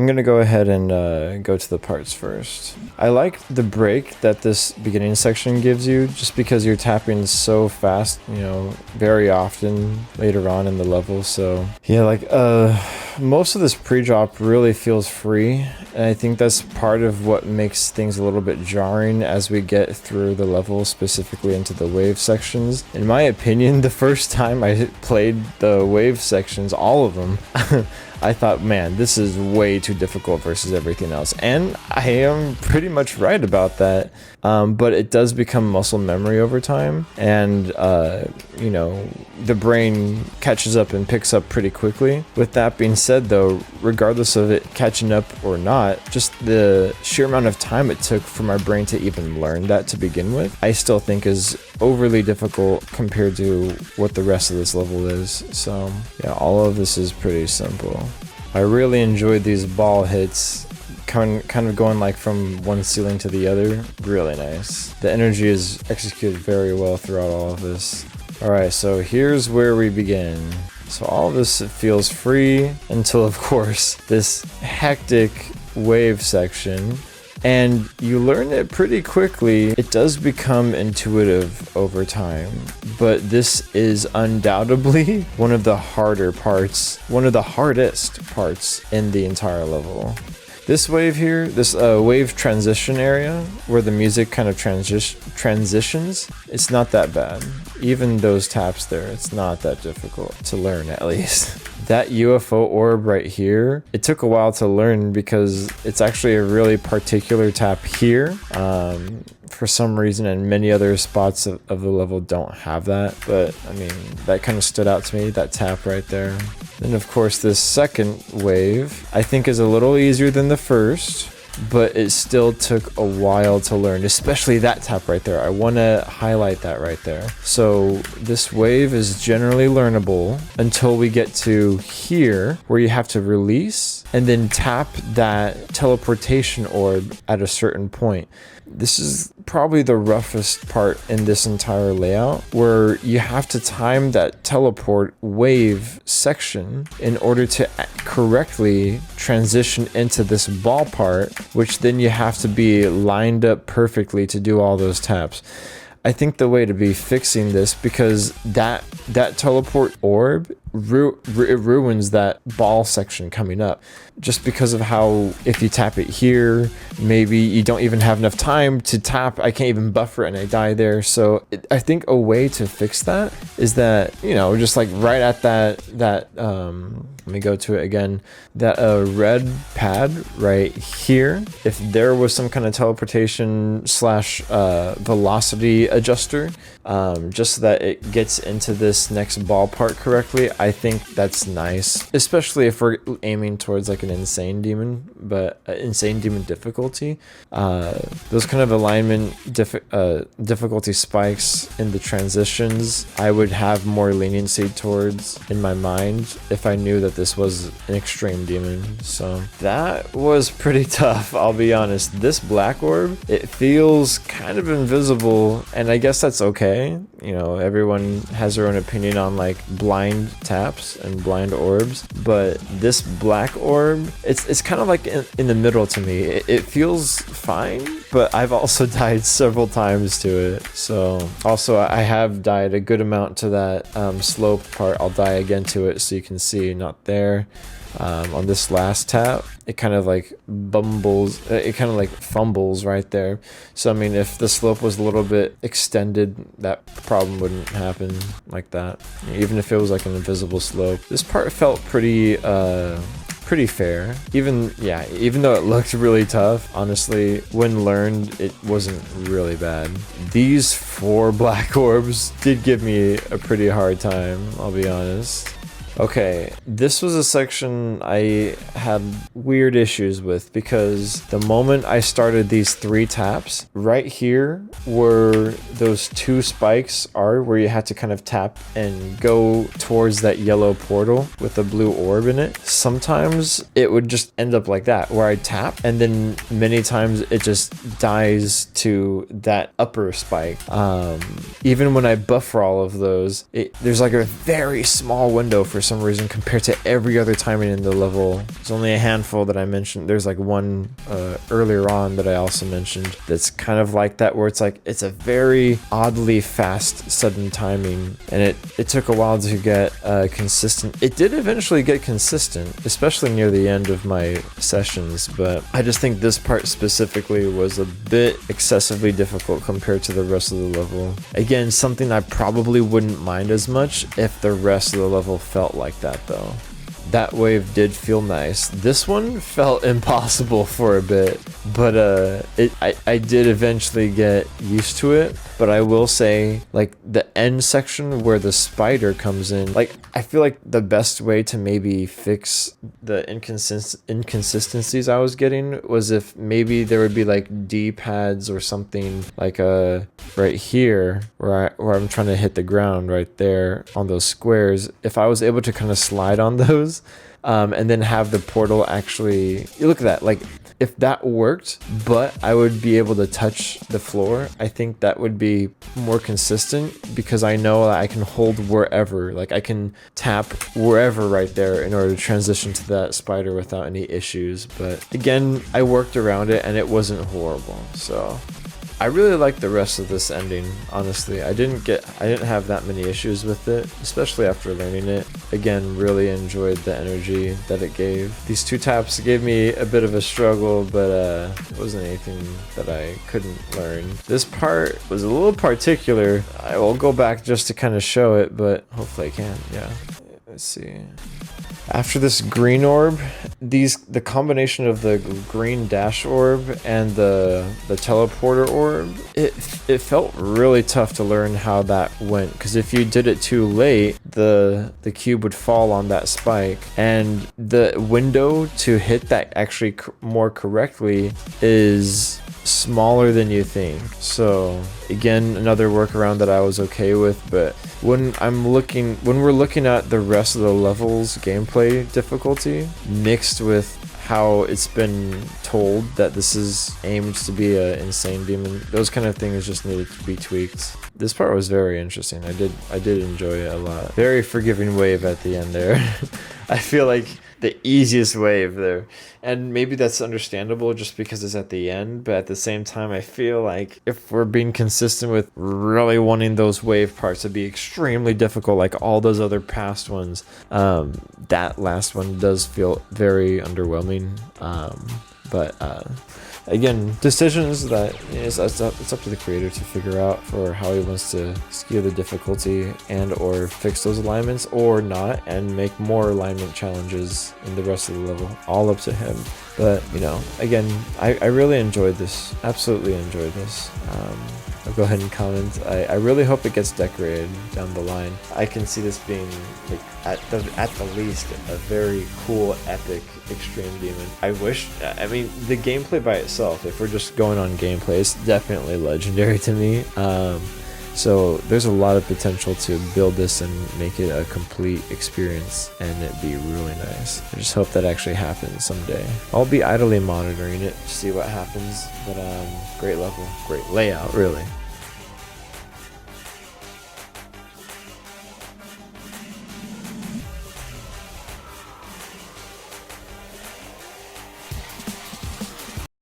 I'm gonna go ahead and go to the parts first. I like the break that this beginning section gives you, just because you're tapping so fast, you know, very often later on in the level. So yeah, like most of this pre-drop really feels free, and I think that's part of what makes things a little bit jarring as we get through the level, specifically into the wave sections. In my opinion, the first time I played the wave sections, all of them, I thought, man, this is way too difficult versus everything else. And I am pretty much right about that. But it does become muscle memory over time. And, you know, the brain catches up and picks up pretty quickly. With that being said, though, regardless of it catching up or not, just the sheer amount of time it took for my brain to even learn that to begin with, I still think is overly difficult compared to what the rest of this level is. So yeah, all of this is pretty simple. I really enjoyed these ball hits, kind of going like from one ceiling to the other. Really nice. The energy is executed very well throughout all of this. Alright, so here's where we begin. So all of this feels free until, of course, this hectic wave section. And you learn it pretty quickly. It does become intuitive over time, but this is undoubtedly one of the harder parts, one of the hardest parts in the entire level. This wave here, this wave transition area where the music kind of transitions, it's not that bad. Even those taps there, it's not that difficult to learn, at least. That UFO orb right here, it took a while to learn because it's actually a really particular tap here. For some reason, and many other spots of the level don't have that. But I mean, that kind of stood out to me, that tap right there. Then of course this second wave, I think is a little easier than the first, but it still took a while to learn, especially that tap right there. I want to highlight that right there. So this wave is generally learnable until we get to here, where you have to release and then tap that teleportation orb at a certain point. This is probably the roughest part in this entire layout, where you have to time that teleport wave section in order to correctly transition into this ball part, which then you have to be lined up perfectly to do all those taps. I think the way to be fixing this, because that teleport orb it ruins that ball section coming up, just because of how if you tap it here, maybe you don't even have enough time to tap. I can't even buffer it and I die there. So I think a way to fix that is that, you know, just like right at that let me go to it again, that red pad right here, if there was some kind of teleportation slash velocity adjuster, just so that it gets into this next ball part correctly, I think that's nice, especially if we're aiming towards like an insane demon, but insane demon difficulty. Those kind of alignment difficulty spikes in the transitions, I would have more leniency towards in my mind if I knew that this was an extreme demon. So that was pretty tough, I'll be honest. This black orb, it feels kind of invisible, and I guess that's okay. You know, everyone has their own opinion on like blind taps and blind orbs, but this black orb, it's kind of like in the middle to me. It feels fine, but I've also died several times to it. So also I have died a good amount to that slope part. I'll die again to it, so you can see, not there. On this last tap, it kind of like it kind of like fumbles right there. So I mean, if the slope was a little bit extended, that problem wouldn't happen like that, even if it was like an invisible slope. This part felt pretty fair, even though it looked really tough. Honestly, when learned, it wasn't really bad. These 4 black orbs did give me a pretty hard time, I'll be honest. Okay, this was a section I had weird issues with, because the moment I started these 3 taps, right here where those 2 spikes are, where you had to kind of tap and go towards that yellow portal with the blue orb in it, sometimes it would just end up like that, where I tap and then many times it just dies to that upper spike. Even when I buffer all of those, there's like a very small window for some reason compared to every other timing in the level. There's only a handful that I mentioned. There's like one earlier on that I also mentioned that's kind of like that, where it's like it's a very oddly fast sudden timing, and it took a while to get consistent. It did eventually get consistent, especially near the end of my sessions, but I just think this part specifically was a bit excessively difficult compared to the rest of the level. Again, something I probably wouldn't mind as much if the rest of the level felt like that though. That wave did feel nice. This one felt impossible for a bit, but I did eventually get used to it. But I will say, like, the end section where the spider comes in, like, I feel like the best way to maybe fix the inconsistencies I was getting was if maybe there would be like D-pads or something like right here where I'm trying to hit the ground right there on those squares. If I was able to kind of slide on those and then have the portal actually, look at that, like, if that worked, but I would be able to touch the floor, I think that would be more consistent, because I know that I can hold wherever, like I can tap wherever right there in order to transition to that spider without any issues. But again, I worked around it and it wasn't horrible. So I really like the rest of this ending, honestly. I didn't have that many issues with it, especially after learning it. Again, really enjoyed the energy that it gave. These 2 taps gave me a bit of a struggle, but it wasn't anything that I couldn't learn. This part was a little particular. I will go back just to kind of show it, but hopefully I can, yeah. Let's see. After this green orb, the combination of the green dash orb and the teleporter orb, it felt really tough to learn how that went, because if you did it too late, the cube would fall on that spike, and the window to hit that actually more correctly is smaller than you think. So again, another workaround that I was okay with. But when we're looking at the rest of the levels gameplay difficulty mixed with how it's been told that this is aimed to be an insane demon, those kind of things just needed to be tweaked. This part was very interesting. I did enjoy it a lot. Very forgiving wave at the end there. I feel like the easiest wave there, and maybe that's understandable just because it's at the end, but at the same time I feel like if we're being consistent with really wanting those wave parts to be extremely difficult like all those other past ones, that last one does feel very underwhelming. But again, decisions that it's up to the creator to figure out for how he wants to skew the difficulty and or fix those alignments or not, and make more alignment challenges in the rest of the level. All up to him. But you know, again, I really enjoyed this. Absolutely enjoyed this. I'll go ahead and comment. I really hope it gets decorated down the line. I can see this being, like, at the least, a very cool, epic extreme demon. I mean, the gameplay by itself, if we're just going on gameplay, it's definitely legendary to me. So there's a lot of potential to build this and make it a complete experience and it be really nice. I just hope that actually happens someday. I'll be idly monitoring it to see what happens, but great level, great layout, really.